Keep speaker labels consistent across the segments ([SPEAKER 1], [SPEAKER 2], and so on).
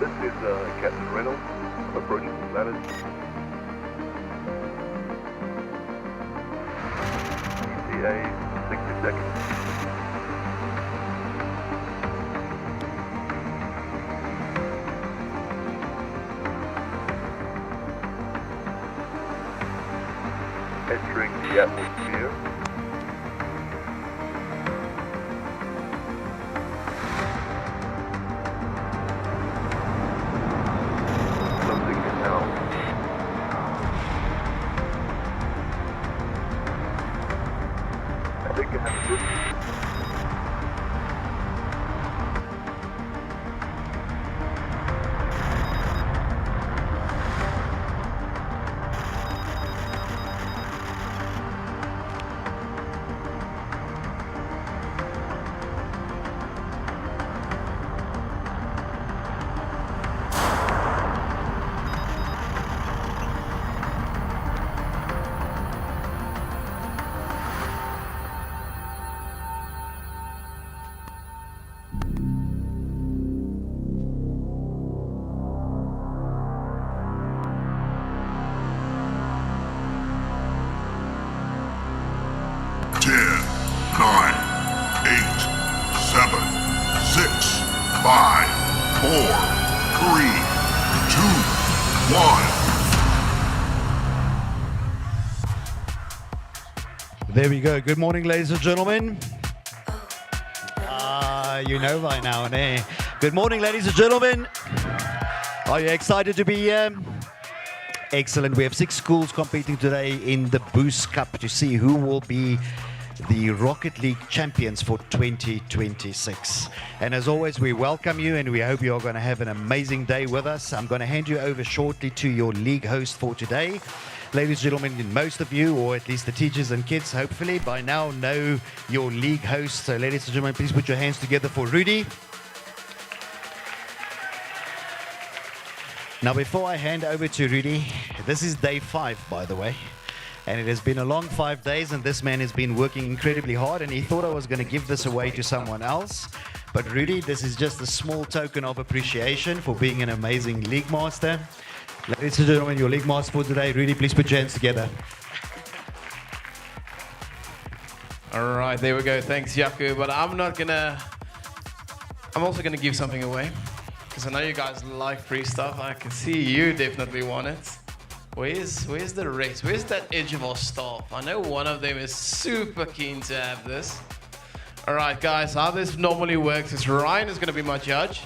[SPEAKER 1] This is Captain Reynolds. I'm approaching the ladders. ETA 60 seconds. Entering the atmosphere. Closing in now. I think I have a good...
[SPEAKER 2] There we go. Good morning, ladies and gentlemen. You know by now, eh? Good morning, ladies and gentlemen. Are you excited to be here? Excellent. We have 6 schools competing today in the Boost Cup to see who will be the Rocket League champions for 2026. And as always, we welcome you and we hope you are going to have an amazing day with us. I'm going to hand you over shortly to your league host for today. Ladies and gentlemen, most of you, or at least the teachers and kids, hopefully by now know your league host. So ladies and gentlemen, please put your hands together for Rudy. Now, before I hand over to Rudy, this is day 5, by the way. And it has been a long 5 days, and this man has been working incredibly hard, and he thought I was going to give this away to someone else. But Rudy, this is just a small token of appreciation for being an amazing league master. Ladies and gentlemen, your league master for today. Rudy, please put your hands together.
[SPEAKER 3] All right, there we go. Thanks, Yaku. But I'm also gonna give something away, because I know you guys like free stuff. I can see you definitely want it. Where's the rest? Where's that edge of our staff? I know one of them is super keen to have this. All right, guys, how this normally works is Ryan is gonna be my judge.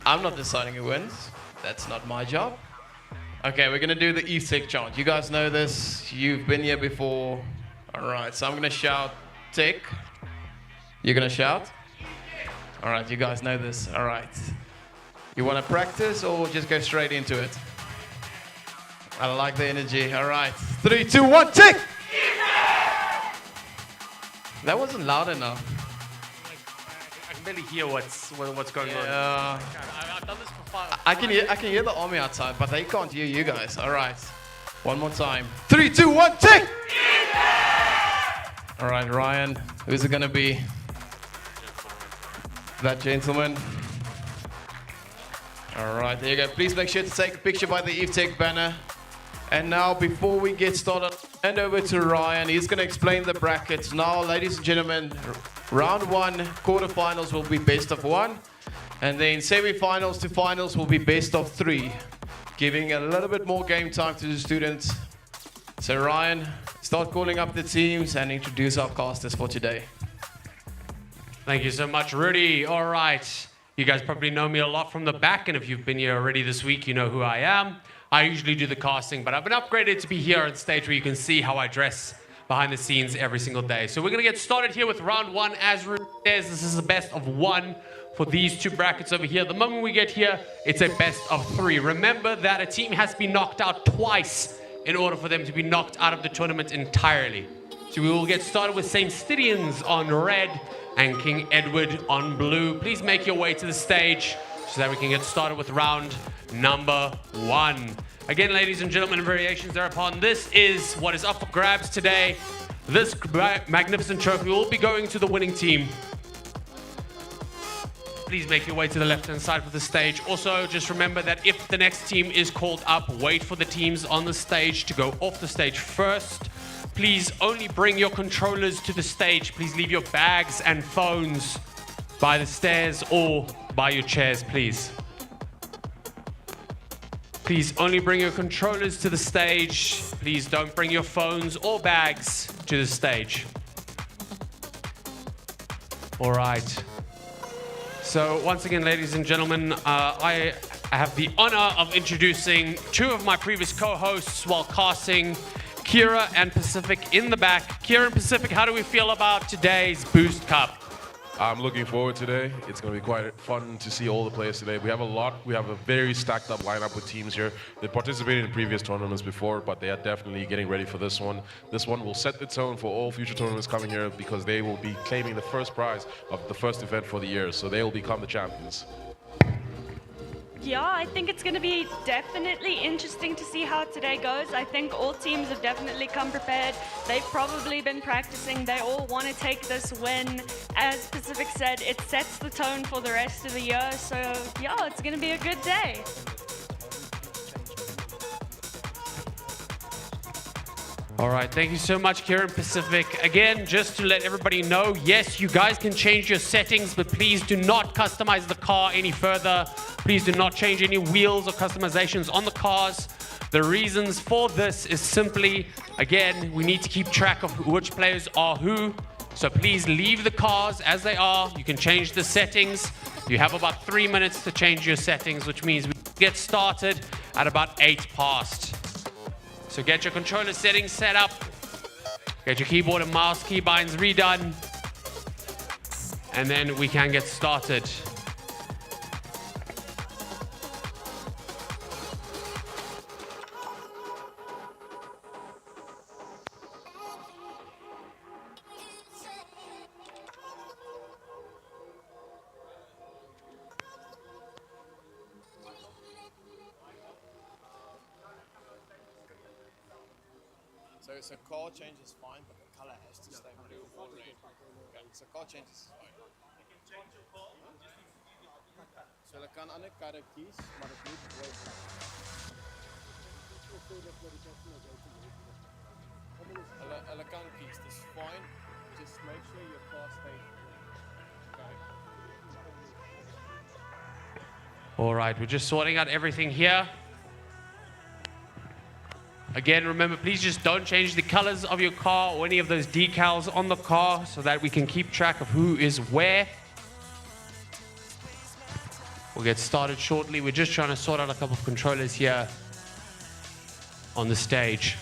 [SPEAKER 3] I'm not deciding who wins. That's not my job. Okay, we're gonna do the E-Tech chant. You guys know this. You've been here before. All right, so I'm gonna shout Tech. You're gonna shout? All right, you guys know this. All right. You wanna practice or just go straight into it? I like the energy. All right, 3, 2, 1, Tech! That wasn't loud enough.
[SPEAKER 4] I can barely hear what's going on. I've done this for 5.
[SPEAKER 3] I can hear the army outside, but they can't hear you guys. All right, one more time. 3, 2, 1, Tech! All right, Ryan, who's it gonna be? That gentleman. All right, there you go. Please make sure to take a picture by the E-Tech banner. And now, before we get started, hand over to Ryan. He's going to explain the brackets. Now, ladies and gentlemen, round 1, quarterfinals will be best of 1. And then semi-finals to finals will be best of 3, giving a little bit more game time to the students. So Ryan, start calling up the teams and introduce our casters for today.
[SPEAKER 4] Thank you so much, Rudy. All right. You guys probably know me a lot from the back, and if you've been here already this week, you know who I am. I usually do the casting, but I've been upgraded to be here on stage where you can see how I dress behind the scenes every single day. So we're going to get started here with round 1. As Rudy says, this is the best of 1 for these 2 brackets over here. The moment we get here, it's a best of 3. Remember that a team has to be knocked out twice in order for them to be knocked out of the tournament entirely. So we will get started with St. Stidians on red and King Edward on blue. Please make your way to the stage so that we can get started with round number 1. Again, ladies and gentlemen, variations thereupon, this is what is up for grabs today. This magnificent trophy will be going to the winning team. please make your way to the left-hand side of the stage. Also, just remember that if the next team is called up, wait for the teams on the stage to go off the stage first. Please only bring your controllers to the stage. Please leave your bags and phones by the stairs or by your chairs, please. Please only bring your controllers to the stage. Please don't bring your phones or bags to the stage. All right. So once again, ladies and gentlemen, I have the honor of introducing two of my previous co-hosts while casting, Kira and Pacific in the back. Kira and Pacific, how do we feel about today's Boost Cup?
[SPEAKER 5] I'm looking forward today. It's going to be quite fun to see all the players today. We have a very stacked up lineup with teams here. They participated in previous tournaments before, but they are definitely getting ready for this one. This one will set the tone for all future tournaments coming here because they will be claiming the first prize of the first event for the year. So they will become the champions.
[SPEAKER 6] Yeah, I think it's going to be definitely interesting to see how today goes. I think all teams have definitely come prepared. They've probably been practicing. They all want to take this win. As Pacific said, it sets the tone for the rest of the year. So yeah, it's going to be a good day.
[SPEAKER 4] All right, thank you so much, Kieran Pacific. Again, just to let everybody know, yes, you guys can change your settings, but please do not customize the car any further. Please do not change any wheels or customizations on the cars. The reasons for this is simply, again, we need to keep track of which players are who. So please leave the cars as they are. You can change the settings. You have about 3 minutes to change your settings, which means we get started at about 8 past. So get your controller settings set up, get your keyboard and mouse keybinds redone, and then we can get started.
[SPEAKER 3] So car change is fine, but the color has to stay blue or red. Okay, so car change is fine. So hulle kan ander karre kies, maar dit moet rooi bly. Hulle kan kies, dis fine. Just make sure your car stays. Okay.
[SPEAKER 4] All right, we're just sorting out everything here. Again, remember, please just don't change the colors of your car or any of those decals on the car so that we can keep track of who is where. We'll get started shortly. We're just trying to sort out a couple of controllers here on the stage.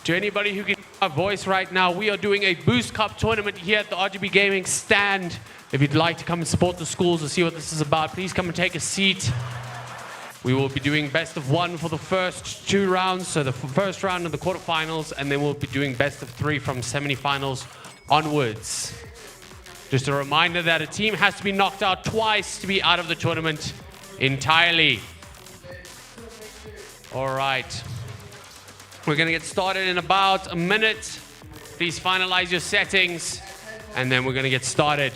[SPEAKER 4] To anybody who can hear my voice right now, we are doing a Boost Cup tournament here at the RGB Gaming stand. If you'd like to come and support the schools or see what this is about, please come and take a seat. We will be doing best of 1 for the first 2 rounds, so the first round of the quarterfinals, and then we'll be doing best of 3 from semifinals onwards. Just a reminder that a team has to be knocked out twice to be out of the tournament entirely. All right. We're going to get started in about a minute. Please finalize your settings, and then we're going to get started.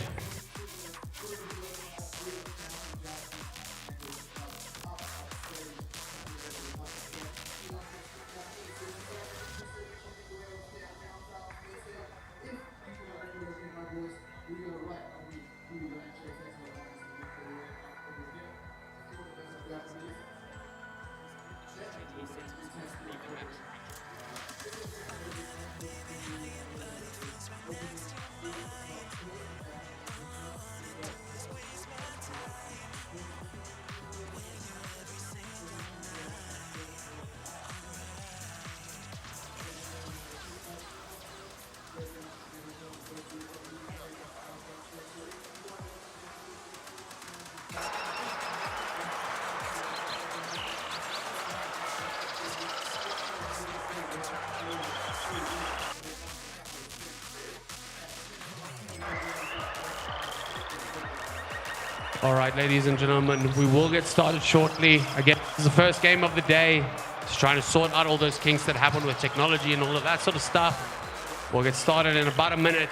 [SPEAKER 4] All right, ladies and gentlemen, we will get started shortly. Again, this is the first game of the day. Just trying to sort out all those kinks that happen with technology and all of that sort of stuff. We'll get started in about a minute.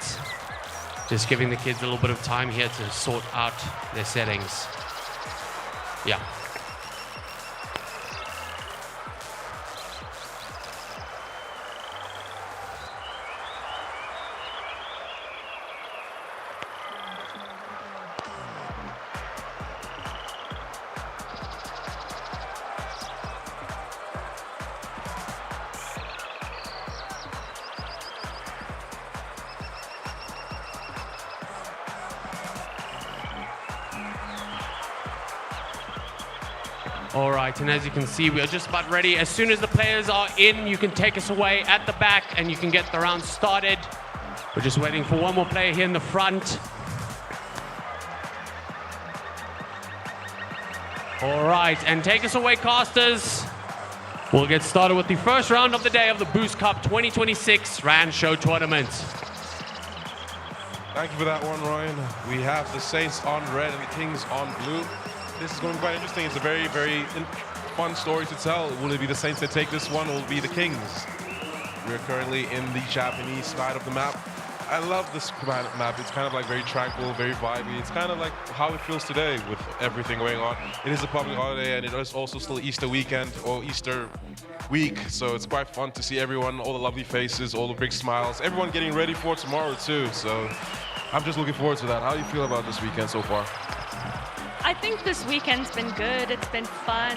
[SPEAKER 4] Just giving the kids a little bit of time here to sort out their settings. Yeah. All right, and as you can see, we are just about ready. As soon as the players are in, you can take us away at the back and you can get the round started. We're just waiting for one more player here in the front. All right, and take us away, casters. We'll get started with the first round of the day of the Boost Cup 2026 Randshow Tournament.
[SPEAKER 5] Thank you for that one, Ryan. We have the Saints on red and the Kings on blue. This is going to be quite interesting. It's a very, very fun story to tell. Will it be the Saints that take this one, or will it be the Kings? We're currently in the Japanese side of the map. I love this map. It's kind of like very tranquil, very vibey. It's kind of like how it feels today with everything going on. It is a public holiday, and it is also still Easter weekend or Easter week. So it's quite fun to see everyone, all the lovely faces, all the big smiles, everyone getting ready for tomorrow too. So I'm just looking forward to that. How do you feel about this weekend so far?
[SPEAKER 6] I think this weekend's been good. It's been fun.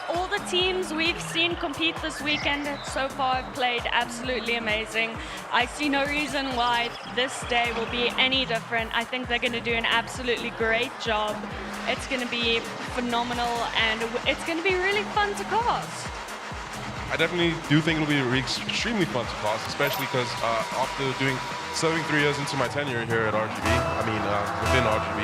[SPEAKER 6] All the teams we've seen compete this weekend so far have played absolutely amazing. I see no reason why this day will be any different. I think they're going to do an absolutely great job. It's going to be phenomenal, and it's going to be really fun to cast.
[SPEAKER 5] I definitely do think it'll be extremely fun to cast, especially because after serving 3 years into my tenure here at RGB, within RGB,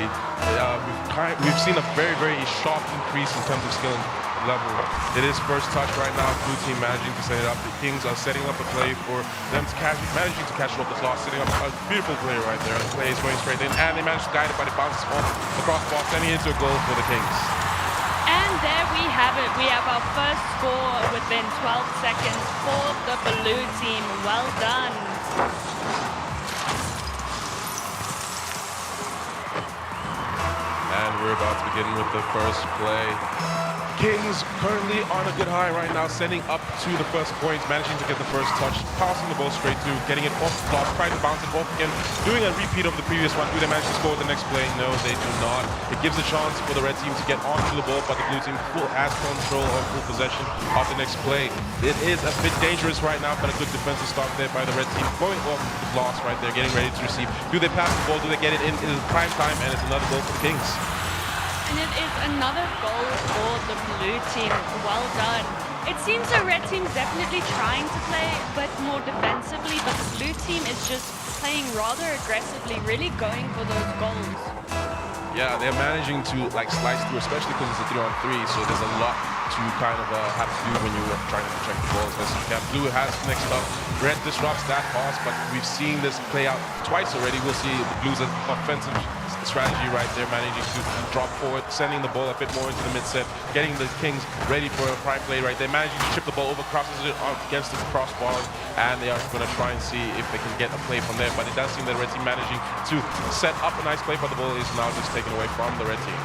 [SPEAKER 5] we've seen a very, very sharp increase in terms of skill level. It is first touch right now, blue team managing to set it up. The Kings are setting up a play for them to managing to catch it off the claw, setting up a beautiful play right there. The play is going straight in, and they manage to guide it, but it bounces off the crossbar, sending it into a goal for the Kings.
[SPEAKER 6] And there we have it. We have our first score within 12 seconds for the blue team. Well done.
[SPEAKER 5] And we're about to begin with the first play. Kings currently on a good high right now, sending up to the first point, managing to get the first touch, passing the ball straight through, getting it off the top, trying to bounce it off again, doing a repeat of the previous one. Do they manage to score the next play? No, they do not. It gives a chance for the red team to get onto the ball, but the blue team has control of full possession of the next play. It is a bit dangerous right now, but a good defensive start there by the red team, going off the blast right there, getting ready to receive. Do they pass the ball? Do they get it in? It is prime time, and it's another goal for the Kings.
[SPEAKER 6] And it is another goal for the blue team. Well done. It seems the red team's definitely trying to play, but more defensively, but the blue team is just playing rather aggressively, really going for those goals.
[SPEAKER 5] Yeah, they're managing to slice through, especially because it's a 3-on-3, so there's a lot to kind of have to do when you're trying to protect the ball as best you can. Blue has next up. Red disrupts that pass, but we've seen this play out twice already. We'll see the Blues' offensive strategy right there, managing to drop forward, sending the ball a bit more into the mid-set, getting the Kings ready for a prime play right there, managing to chip the ball over, crosses it against the crossbar, and they are going to try and see if they can get a play from there. But it does seem that the red team managing to set up a nice play, but the ball is now just taken away from the red team.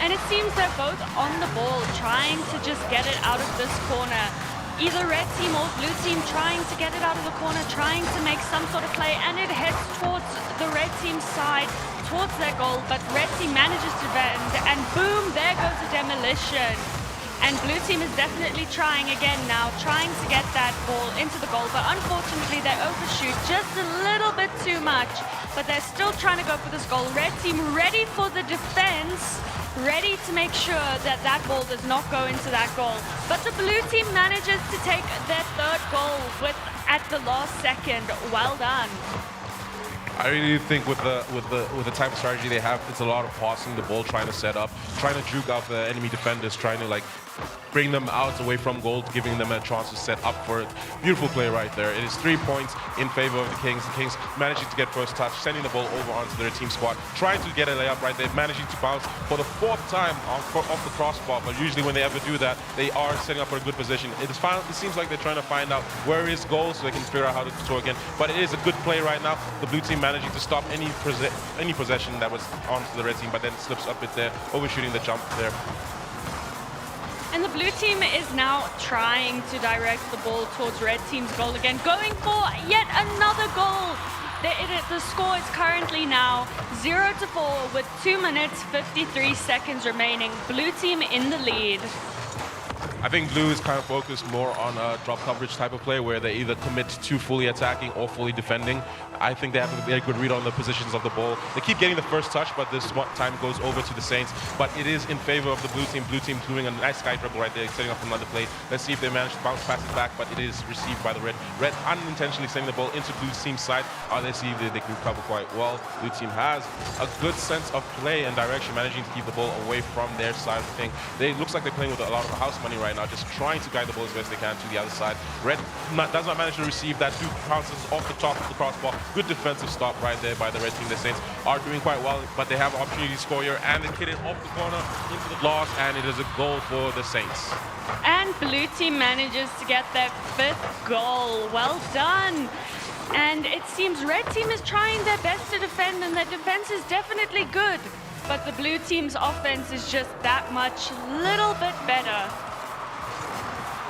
[SPEAKER 6] And it seems they're both on the ball, trying to just get it out of this corner. Either red team or blue team trying to get it out of the corner, trying to make some sort of play, and it heads towards the red team's side, towards their goal, but red team manages to bend, and boom, there goes a demolition. And blue team is definitely trying again now, trying to get that ball into the goal, but unfortunately they overshoot just a little bit too much, but they're still trying to go for this goal. Red team ready for the defense, ready to make sure that that ball does not go into that goal. But the blue team manages to take their third goal at the last second. Well done.
[SPEAKER 5] I really think with the type of strategy they have, it's a lot of passing the ball, trying to set up, trying to juke out the enemy defenders, trying to bring them out away from goal, giving them a chance to set up for it. Beautiful play right there. It is 3 points in favor of the Kings. The Kings managing to get first touch, sending the ball over onto their team squad, trying to get a layup right there, managing to bounce for the 4th time off the crossbar. But usually when they ever do that, they are setting up for a good position. It seems like they're trying to find out where is goal so they can figure out how to score again. But it is a good play right now. The blue team managing to stop any possession that was onto the red team, but then slips up it there, overshooting the jump there.
[SPEAKER 6] And the blue team is now trying to direct the ball towards red team's goal again, going for yet another goal. The score is currently now 0-4 with 2 minutes 53 seconds remaining. Blue team in the lead.
[SPEAKER 5] I think blue is kind of focused more on a drop coverage type of play where they either commit to fully attacking or fully defending. I think they have a very good read on the positions of the ball. They keep getting the first touch, but this time goes over to the Saints. But it is in favor of the blue team. Blue team doing a nice sky dribble right there, setting up another play. Let's see if they manage to bounce pass it back, but it is received by the red. Red unintentionally sending the ball into blue team's side. Let's see if they can recover quite well. Blue team has a good sense of play and direction, managing to keep the ball away from their side of the thing. It looks like they're playing with a lot of house money right now, just trying to guide the ball as best they can to the other side. Red does not manage to receive that. 2 bounces off the top of the crossbar. Good defensive stop right there by the red team. The Saints are doing quite well, but they have an opportunity to score here, and they hit it off the corner into the loss, and it is a goal for the Saints.
[SPEAKER 6] And blue team manages to get their 5th goal. Well done. And it seems red team is trying their best to defend, and their defense is definitely good. But the blue team's offense is just that much little bit better.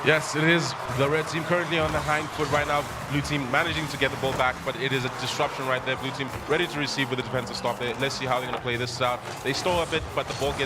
[SPEAKER 5] Yes, it is. The red team currently on the hind foot right now. Blue team managing to get the ball back, but it is a disruption right there. Blue team ready to receive with a defensive stop. Let's see how they're going to play this out. They stole a bit, but the ball gets